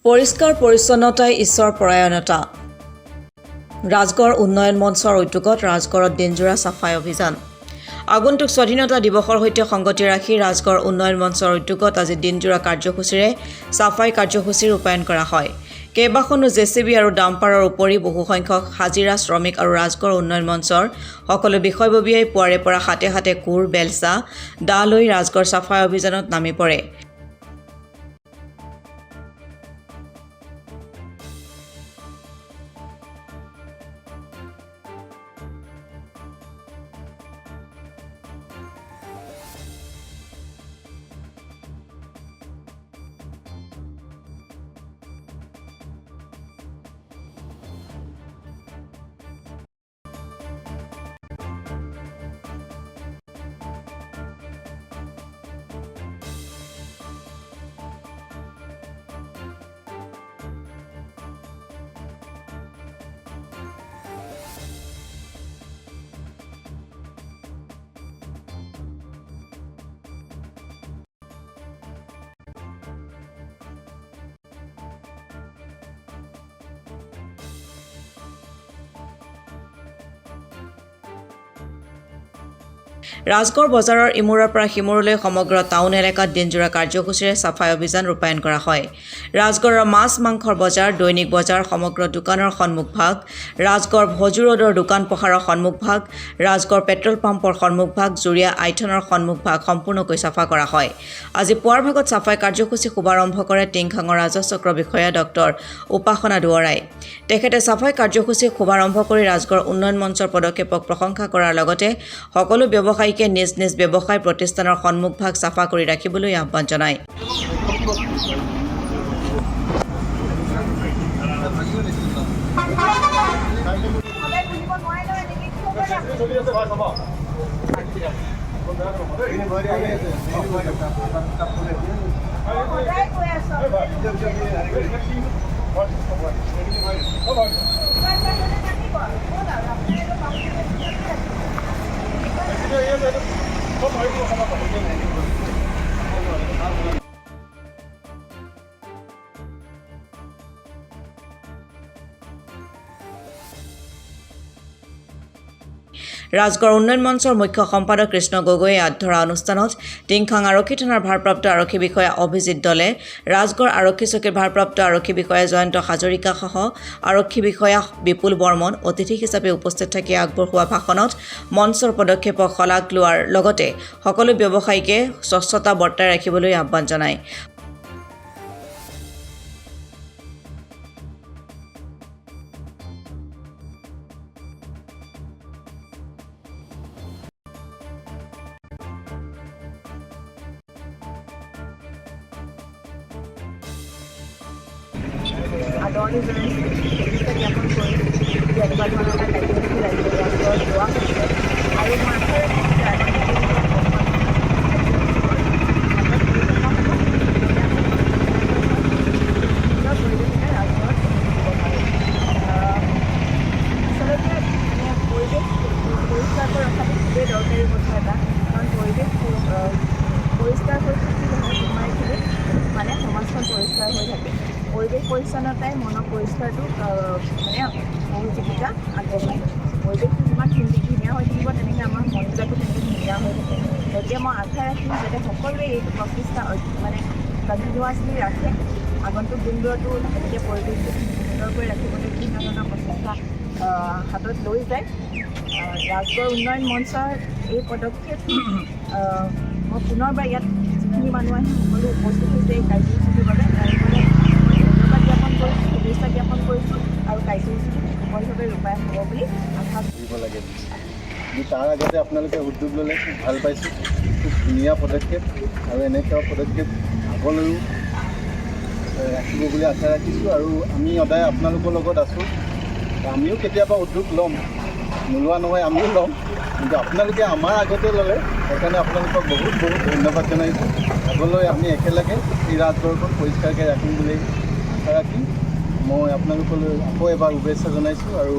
পৰিষ্কাৰ পৰিচ্ছন্নতাই ঈশ্বৰ পৰায়ণতা। ৰাজগড় উন্নয়ন মঞ্চৰ উদ্যোগত ৰাজগড়ত দিনজোৰা চাফাই অভিযান। আগন্তুক স্বাধীনতা দিৱসৰ সৈতে সংগতি ৰাখি ৰাজগড় উন্নয়ন মঞ্চৰ উদ্যোগত আজি দিনজোৰা কাৰ্যসূচীৰে চাফাই কাৰ্যসূচী ৰূপায়ণ কৰা হয়। কেইবাখনো জেচিবি আৰু ডাম্পাৰৰ উপৰি বহুসংখ্যক হাজিৰা শ্ৰমিক আৰু ৰাজগড় উন্নয়ন মঞ্চৰ সকলো বিষয়ববীয়াই পুৱাৰে পৰা হাতে হাতে কোৰ, বেলচা, দা লৈ ৰাজগড় চাফাই অভিযানত নামি পৰে। ৰাজগড় বজাৰৰ ইমূৰৰ পৰা সিমূৰলৈ সমগ্ৰ টাউন এলেকাত দিনজোৰা কাৰ্যসূচীৰে চাফাই অভিযান ৰূপায়ণ কৰা হয়। ৰাজগড়ৰ মাছ মাংসৰ বজাৰ, দৈনিক বজাৰ, সমগ্ৰ দোকানৰ সন্মুখভাগ, ৰাজগড় ভজু ৰোডৰ দোকান পোহাৰৰ সন্মুখভাগ, ৰাজগড় পেট্ৰল পাম্পৰ সন্মুখভাগ, জুৰিয়া আইথনৰ সন্মুখভাগ সম্পূৰ্ণকৈ চাফা কৰা হয়। আজি পুৱাৰ ভাগত চাফাই কাৰ্যসূচী শুভাৰম্ভ কৰে টিংখাঙৰ ৰাজহ চক্ৰ বিষয়া ডক্টৰ উপাসনা দুৱৰাই। তেখেতে চাফাই কাৰ্যসূচী শুভাৰম্ভ কৰি ৰাজগড় উন্নয়ন মঞ্চৰ পদক্ষেপক প্ৰশংসা কৰাৰ লগতে সকলো ব্যৱসায়ীকে নিজ নিজ ব্যৱসায় প্ৰতিষ্ঠানৰ সন্মুখভাগ চাফা কৰি ৰাখিবলৈ আহ্বান জনায়। ৰাজগড় উন্নয়ন মঞ্চৰ মুখ্য সম্পাদক কৃষ্ণ গগৈয়ে হাত ধৰা অনুষ্ঠানত টিংখাং আৰক্ষী থানাৰ ভাৰপ্ৰাপ্ত আৰক্ষী বিষয়া অভিজিৎ দলে, ৰাজগড় আৰক্ষী চকীৰ ভাৰপ্ৰাপ্ত আৰক্ষী বিষয়া জয়ন্ত হাজৰিকাসহ আৰক্ষী বিষয়া বিপুল বৰ্মন অতিথি হিচাপে উপস্থিত থাকি আগবঢ়োৱা ভাষণত মঞ্চৰ পদক্ষেপক শলাগ লোৱাৰ লগতে সকলো ব্যৱসায়ীকে স্বচ্ছতা বৰ্তাই ৰাখিবলৈ আহ্বান জনায়। আদৰণি জনাইছোঁ, জ্ঞাপন কৰিছোঁ যে এনেকুৱা ধৰণৰ এটা কাৰ্যসূচী ৰাজগড়ত লোৱা হৈছে আৰু মই আশা ৰাখিছোঁ যে পৰিৱেশে ৰাজগড়ত আচলতে পৰিৱেশ পৰিষ্কাৰকৈ ৰখাটো খুবেই দৰকাৰী কথা এটা, কাৰণ পৰিৱেশ পৰিষ্কাৰ হৈ থাকিলেহে সোমাইখিনি মানে সমাজখন পৰিষ্কাৰ হৈ থাকে। পৰিৱেশ পৰিচ্ছন্নতাই মনৰ পৰিষ্কাৰটো সহযোগিতা আগবঢ়ায়। পৰিৱেশটো যিমান ধুনীয়া হৈ থাকিব তেনেকৈ আমাৰ মনবিলাকো তেনেকৈ ধুনীয়া হৈ থাকে। গতিকে মই আশা ৰাখিম যাতে সকলোৱে এইটো প্ৰচেষ্টা কণ্টিনিউৱাছলি ৰাখে, আগন্তুক দিনবোৰতো তেনেকৈ পৰিৱেশটো সুন্দৰকৈ ৰাখিবলৈ বিভিন্ন ধৰণৰ প্ৰচেষ্টা হাতত লৈ যায়। ৰাজগড় উন্নয়ন মঞ্চৰ এই পদক্ষেপ মই পুনৰবাৰ ইয়াত যিখিনি মানুহ আহি সকলো উপস্থিত হৈছে এই কাৰ্যসূচীটোৰ বাবে শুভেচ্ছা জ্ঞাপন কৰিছোঁ আৰু কাৰ্যসূচীটো সফলভাৱে ৰূপায়ণ হ'ব বুলি আশা কৰিব লাগে। তাৰ আগতে আপোনালোকে উদ্যোগ ল'লে খুব ভাল পাইছোঁ, খুব ধুনীয়া পদক্ষেপ আৰু এনেকুৱা পদক্ষেপ আগলৈও ৰাখিব বুলি আশা ৰাখিছোঁ আৰু আমি সদায় আপোনালোকৰ লগত আছোঁ। আমিও কেতিয়াবা উদ্যোগ ল'ম, নোলোৱা নহয়, আমিও ল'ম, কিন্তু আপোনালোকে আমাৰ আগতে ল'লে সেইকাৰণে আপোনালোকক বহুত বহুত ধন্যবাদ জনাইছোঁ। আগলৈ আমি একেলগে এই ৰাজগড়খন পৰিষ্কাৰকৈ ৰাখিম বুলি আশা ৰাখি মই আপোনালোকলৈ আকৌ এবাৰ শুভেচ্ছা জনাইছোঁ আৰু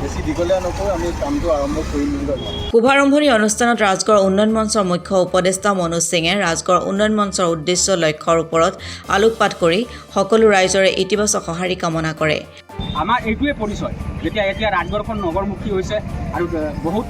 বেছি দীঘলীয়া নকৰি আমি কামটো আৰম্ভ কৰিম বুলি ভাবোঁ। শুভাৰম্ভণি অনুষ্ঠানত ৰাজগড় উন্নয়ন মঞ্চৰ মুখ্য উপদেষ্টা মনোজ সিঙে ৰাজগড় উন্নয়ন মঞ্চৰ উদ্দেশ্য লক্ষ্যৰ ওপৰত আলোকপাত কৰি সকলো ৰাইজৰে ইতিবাচক সঁহাৰি কামনা কৰে। আমাৰ এইটোৱে পৰিচয়, যেতিয়া ৰাজগড়খন নগৰমুখী হৈছে আৰু বহুত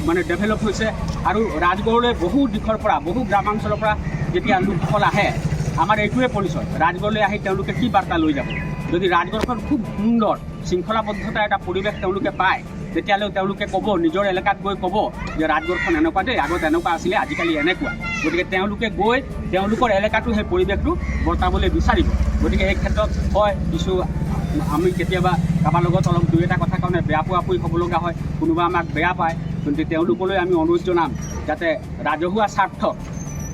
মানে ডেভেলপ হৈছে আৰু ৰাজগড়লৈ বহু দিশৰ পৰা বহু গ্ৰামাঞ্চলৰ পৰা যেতিয়া লোকসকল আহে, আমাৰ এইটোৱে পৰিচয়। ৰাজগড়লৈ আহি তেওঁলোকে কি বাৰ্তা লৈ যাব? যদি ৰাজগড়খন খুব সুন্দৰ শৃংখলাবদ্ধতা এটা পৰিৱেশ তেওঁলোকে পায়, তেতিয়াহ'লে তেওঁলোকে ক'ব, নিজৰ এলেকাত গৈ ক'ব যে ৰাজগড়খন এনেকুৱা দেই, আগত এনেকুৱা আছিলে, আজিকালি এনেকুৱা। গতিকে তেওঁলোকে গৈ তেওঁলোকৰ এলেকাটো সেই পৰিৱেশটো বৰ্তাবলৈ বিচাৰিব। গতিকে এই ক্ষেত্ৰত হয় কিছু আমি কেতিয়াবা কাৰোবাৰ লগত অলপ দুই এটা কথা কাৰণে বেয়া পোৱা পুৰি হ'ব লগা হয়, কোনোবা আমাক বেয়া পায়, কিন্তু তেওঁলোকলৈ আমি অনুৰোধ জনাম যাতে ৰাজহুৱা স্বাৰ্থত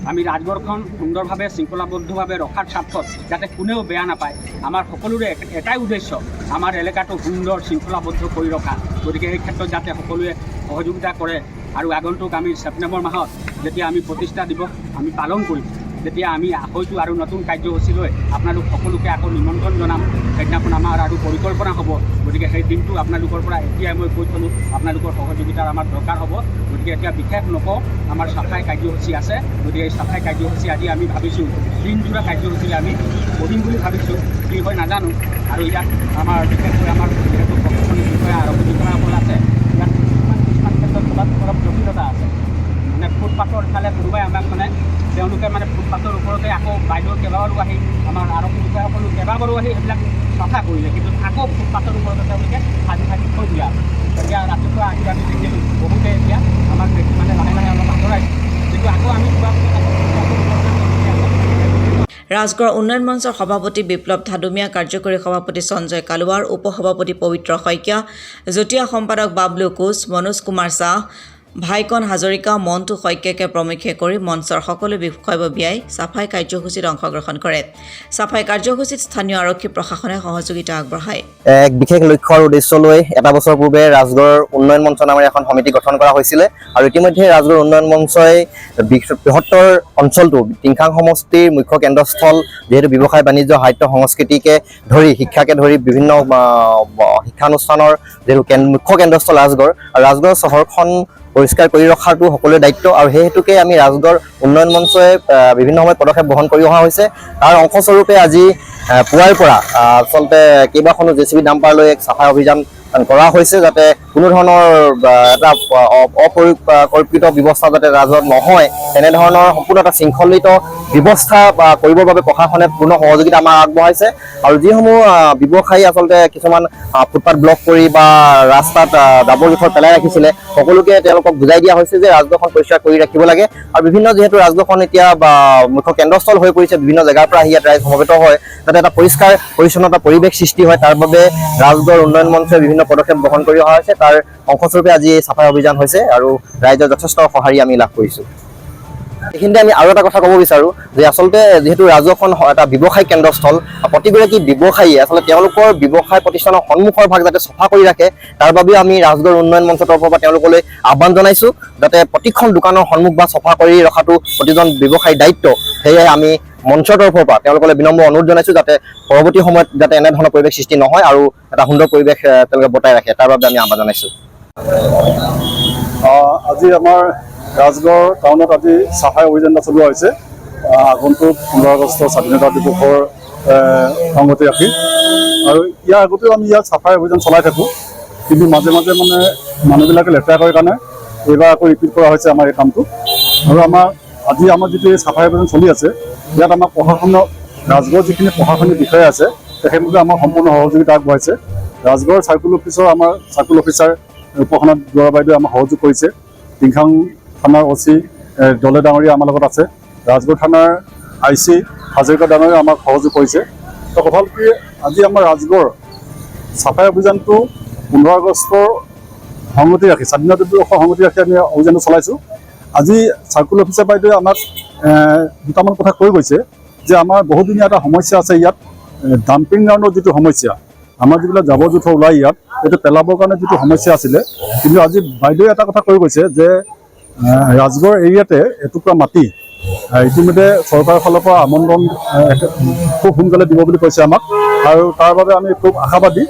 আমি ৰাজগড়খন সুন্দৰভাৱে শৃংখলাবদ্ধভাৱে ৰখাৰ স্বাৰ্থত যাতে কোনেও বেয়া নাপায়। আমাৰ সকলোৰে এটাই উদ্দেশ্য, আমাৰ এলেকাটো সুন্দৰ শৃংখলাবদ্ধ কৰি ৰখা। গতিকে এই ক্ষেত্ৰত যাতে সকলোৱে সহযোগিতা কৰে আৰু আগন্তুক আমি ছেপ্টেম্বৰ মাহত যেতিয়া আমি প্ৰতিষ্ঠা দিৱস আমি পালন কৰিম, তেতিয়া আমি হয়তো আৰু নতুন কাৰ্যসূচী লৈ আপোনালোক সকলোকে আকৌ নিমন্ত্ৰণ জনাম। সেইদিনাখন আমাৰ আৰু পৰিকল্পনা হ'ব। গতিকে সেই দিনটো আপোনালোকৰ পৰা এতিয়াই মই কৈ থ'লোঁ, আপোনালোকৰ সহযোগিতাৰ আমাৰ দৰকাৰ হ'ব। গতিকে এতিয়া বিশেষ নকওঁ, আমাৰ চাফাই কাৰ্যসূচী আছে। গতিকে এই চাফাই কাৰ্যসূচী আজি আমি ভাবিছোঁ দিনজোৰা কাৰ্যসূচী আমি কৰিম বুলি ভাবিছোঁ, কি হয় নাজানো। আৰু ইয়াত আমাৰ বিশেষকৈ আমাৰ যিহেতু প্ৰশাসনিক বিষয়া আৰু বিষয়াসকল আছে, ইয়াত কিছুমান ক্ষেত্ৰত অলপ জটিলতা আছে। মানে ফুটপাথৰ ইফালে কোনোবাই আমাক তেওঁলোকে ফুটপাথৰ ওপৰতে আকৌ বাইদেউ কেইবাবাৰো আহি আমাৰ আৰক্ষী বিষয়াসকলো কেইবাবাৰো আহি সেইবিলাক চাফা কৰিলে, কিন্তু আকৌ ফুটপাথৰ ওপৰতে তেওঁলোকে সাজি থৈ দিয়া। এতিয়া ৰাতিপুৱা আহি আমি দেখিলোঁ বহুতে এতিয়া আমাক দেখি লাহে লাহে অলপ আঁতৰাইছে, কিন্তু আকৌ আমি কিবা ৰাজগড় উন্নয়ন মঞ্চৰ সভাপতি বিপ্লৱ ধাদুমিয়া, কাৰ্যকৰী সভাপতি সঞ্জয় কালৱাৰ, উপসভাপতি পবিত্ৰ শইকীয়া, যুটীয়া সম্পাদক বাবলু কোচ, মনোজ কুমাৰ শ্বাহ, ভাইকন হাজৰিকা, মন্টু শইকীয়াকে প্ৰমুখ্যে কৰি মঞ্চৰ সকলো বিষয়ববীয়াই চাফাই কাৰ্যসূচীত অংশগ্ৰহণ কৰে। চাফাই কাৰ্যসূচীত স্থানীয় আৰক্ষী প্ৰশাসনে সহযোগিতা আগবঢ়ায়। এক বিশেষ লক্ষ্য আৰু উদ্দেশ্য লৈ এটা বছৰ পূৰ্বে ৰাজগড় উন্নয়ন মঞ্চ নামেৰে এখন সমিতি গঠন কৰা হৈছিলে আৰু ইতিমধ্যে ৰাজগড় উন্নয়ন মঞ্চই বৃহত্তৰ অঞ্চলটো টিংখাং সমষ্টিৰ মুখ্য কেন্দ্ৰস্থল, যিহেতু ব্যৱসায় বাণিজ্য সাহিত্য সংস্কৃতিকে ধৰি শিক্ষাকে ধৰি বিভিন্ন শিক্ষানুষ্ঠানৰ যিহেতু মুখ্য কেন্দ্ৰস্থল ৰাজগড়, আৰু ৰাজগড় চহৰখন পৰিষ্কাৰ কৰি ৰখাটো সকলোৰে দায়িত্ব। আৰু সেই হেতুকে আমি ৰাজগড় উন্নয়ন মঞ্চই বিভিন্ন সময়ত পদক্ষেপ গ্ৰহণ কৰি অহা হৈছে। তাৰ অংশস্বৰূপে আজি পুৱাৰ পৰা আচলতে কেইবাখনো JCB ডাম্পাৰ লৈ এক চাফাই অভিযান কৰা হৈছে, যাতে কোনো ধৰণৰ এটা অপৰিকল্পিত ব্যৱস্থা যাতে ৰাজত নহয়, তেনেধৰণৰ সম্পূৰ্ণ এটা শৃংখলিত ব্যৱস্থা কৰিবৰ বাবে প্ৰশাসনে পূৰ্ণ সহযোগিতা আমাৰ আগবঢ়াইছে। আৰু যিসমূহ ব্যৱসায়ী আচলতে কিছুমান ফুটপাথ ব্লক কৰি বা ৰাস্তাত জাবৰ জোথৰ পেলাই ৰাখিছিলে, সকলোকে তেওঁলোকক বুজাই দিয়া হৈছে যে ৰাজগড়খন পৰিষ্কাৰ কৰি ৰাখিব লাগে। আৰু বিভিন্ন যিহেতু ৰাজগড়খন এতিয়া মুখ্য কেন্দ্ৰস্থল হৈ পৰিছে, বিভিন্ন জেগাৰ পৰা আহি ইয়াত ৰাইজ সমবেত হয়, যাতে এটা পৰিষ্কাৰ পৰিচ্ছন্নতা পৰিৱেশ সৃষ্টি হয়, তাৰ বাবে ৰাজগড় উন্নয়ন মঞ্চই বিভিন্ন পদক্ষেপ গ্ৰহণ কৰি অহা হৈছে। তাৰ অংশস্বৰূপে আজি চাফাই অভিযান হৈছে আৰু ৰাইজৰ যথেষ্ট সঁহাৰি আমি লাভ কৰিছোঁ। এইখিনিতে আমি আৰু এটা কথা ক'ব বিচাৰোঁ যে আচলতে যিহেতু ৰাজগড়খন এটা ব্যৱসায়িক কেন্দ্ৰস্থল, প্ৰতিগৰাকী ব্যৱসায়ীয়ে আচলতে তেওঁলোকৰ ব্যৱসায় প্ৰতিষ্ঠানৰ সন্মুখৰ ভাগ যাতে চাফা কৰি ৰাখে, তাৰ বাবেও আমি ৰাজগড় উন্নয়ন মঞ্চৰ তৰফৰ পৰা তেওঁলোকলৈ আহ্বান জনাইছোঁ, যাতে প্ৰতিখন দোকানৰ সন্মুখ বা চাফা কৰি ৰখাটো প্ৰতিজন ব্যৱসায়ীৰ দায়িত্ব। সেয়েহে আমি মঞ্চৰ তৰফৰ পৰা তেওঁলোকলৈ বিনম্ৰ অনুৰোধ জনাইছোঁ যাতে পৰৱৰ্তী সময়ত যাতে এনেধৰণৰ পৰিৱেশ সৃষ্টি নহয় আৰু এটা সুন্দৰ পৰিৱেশ তেওঁলোকে বৰ্তাই ৰাখে, তাৰ বাবে আমি আহ্বান জনাইছোঁ। আজি আমাৰ ৰাজগড় টাউনত আজি চাফাই অভিযান চলোৱা হৈছে আগন্তুক 15 আগষ্ট স্বাধীনতা দিৱসৰ সংগতি ৰাখি। আৰু ইয়াৰ আগতেও আমি ইয়াত চাফাই অভিযান চলাই থাকোঁ, কিন্তু মাজে মাজে মানুহবিলাকে লেতেৰা কৰে কাৰণে এইবাৰ আকৌ ৰিপিট কৰা হৈছে আমাৰ এই কামটো। আৰু আজি আমাৰ যিটো এই চাফাই অভিযান চলি আছে, ইয়াত আমাৰ ৰাজগড়ৰ যিখিনি প্ৰশাসনিক বিষয়া আছে তেখেতলোকে আমাৰ সম্পূৰ্ণ সহযোগিতা আগবঢ়াইছে। ৰাজগড় চাৰ্কুল অফিচৰ আমাৰ চাৰ্কুল অফিচাৰ উপখনত দুৱা বাইদেৱে আমাক সহযোগ কৰিছে। টিংখাং থানাৰ OC দলে ডাঙৰীয়া আমাৰ লগত আছে। ৰাজগড় থানাৰ IC হাজৰিকা ডাঙৰীয়া আমাক সহযোগ কৰিছে। তো কথা হ'ল কি, আজি আমাৰ ৰাজগড় চাফাই অভিযানটো 15 আগষ্টৰ সংগতি ৰাখি, স্বাধীনতা দিৱসৰ সংগতি ৰাখি আমি অভিযানটো চলাইছোঁ। আজি চাৰ্কুল অফিচাৰ বাইদেৱে আমাক দুটামান কথা কৈ গৈছে যে আমাৰ বহুদিনীয়া এটা সমস্যা আছে ইয়াত, ডাম্পিং গ্ৰাউণ্ডৰ যিটো সমস্যা, আমাৰ যিবিলাক জাবৰ জোঁথৰ ওলাই ইয়াত, এইটো পেলাবৰ কাৰণে যিটো সমস্যা আছিলে, কিন্তু আজি বাইদেৱে এটা কথা কৈ গৈছে যে ৰাজগড় এৰিয়াতে এটুকুৰা মাটি ইতিমধ্যে চৰকাৰৰ ফালৰ পৰা আমন্ত্ৰণ খুব সোনকালে দিব বুলি কৈছে আমাক, আৰু তাৰ বাবে আমি খুব আশাবাদী।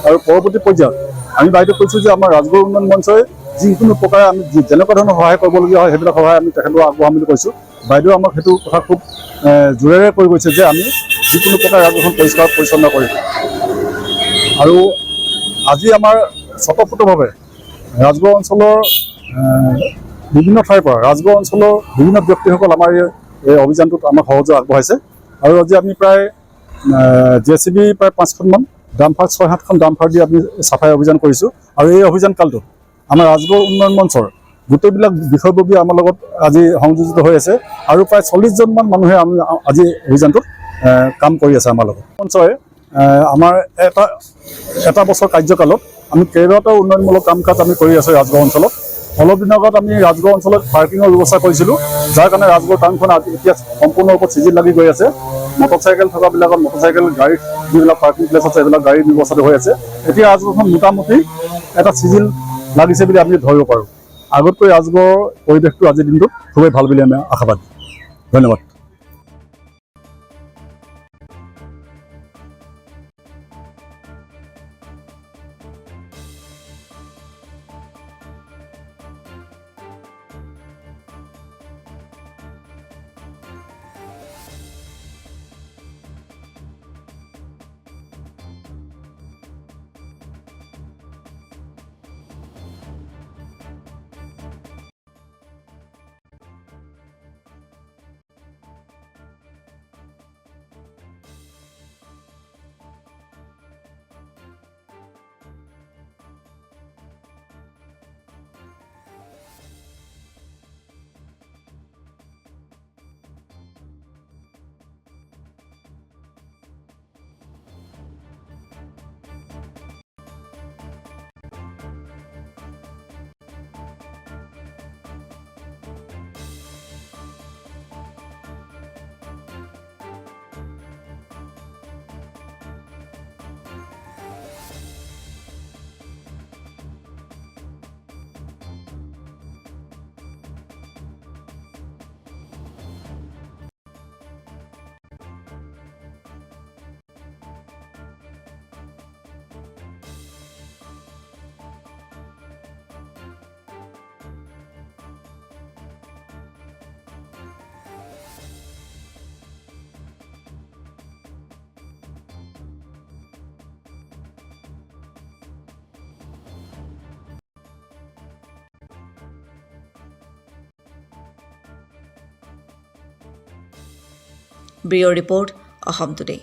আৰু পৰৱৰ্তী পৰ্যায়ত আমি বাইদেউ কৈছোঁ যে আমাৰ ৰাজগড় উন্নয়ন মঞ্চই যিকোনো প্ৰকাৰে আমি যেনেকুৱা ধৰণৰ সহায় কৰিবলগীয়া হয় সেইবিলাক সহায় আমি তেখেতক আগবঢ়াম বুলি কৈছোঁ। বাইদেউ আমাক সেইটো কথা খুব জোৰেৰে কৈ গৈছে যে আমি যিকোনো প্ৰকাৰে ৰাজগড়খন পৰিষ্কাৰ পৰিচ্ছন্ন কৰিম। আৰু আজি আমাৰ স্বতঃস্ফূৰ্তভাৱে ৰাজগড় অঞ্চলৰ বিভিন্ন ঠাইৰ পৰা ৰাজগড় অঞ্চলৰ বিভিন্ন ব্যক্তিসকল আমাৰ এই অভিযানটোত আমাক সহযোগ আগবঢ়াইছে। আৰু আজি আমি প্ৰায় JCB প্ৰায় 5খনমান, ডাম্পাৰ 6-7খন ডাম্পাৰ দি আমি চাফাই অভিযান কৰিছোঁ। আৰু এই অভিযান কালটোত আমাৰ ৰাজগড় উন্নয়ন মঞ্চৰ গোটেইবিলাক বিষয়ববী আমাৰ লগত আজি সংযোজিত হৈ আছে আৰু প্ৰায় 40জনমান মানুহে আমি আজি অভিযানটোত কাম কৰি আছে আমাৰ লগত। মঞ্চই আমাৰ এটা বছৰ কাৰ্যকালত আমি কেইবাটাও উন্নয়নমূলক কাম কাজ আমি কৰি আছোঁ ৰাজগড় অঞ্চলত। অলপ দিনৰ আগত আমি ৰাজগড় অঞ্চলত পাৰ্কিঙৰ ব্যৱস্থা কৰিছিলোঁ, যাৰ কাৰণে ৰাজগড় টাউনখন এতিয়া সম্পূৰ্ণৰূপে চিজিল লাগি গৈ আছে। মটৰচাইকেল থকাবিলাকত মটৰচাইকেল গাড়ীত যিবিলাক পাৰ্কিং প্লেচ আছে সেইবিলাক গাড়ীৰ ব্যৱস্থাটো হৈ আছে। এতিয়া ৰাজগড়খন মোটামুটি এটা চিজিল লাগিছে বুলি আমি ধৰিব পাৰোঁ। আগতকৈ ৰাজগড়ৰ পৰিৱেশটো আজিৰ দিনটোত খুবেই ভাল বুলি আমি আশাবাদী। ধন্যবাদ। Bureau report, Assam today.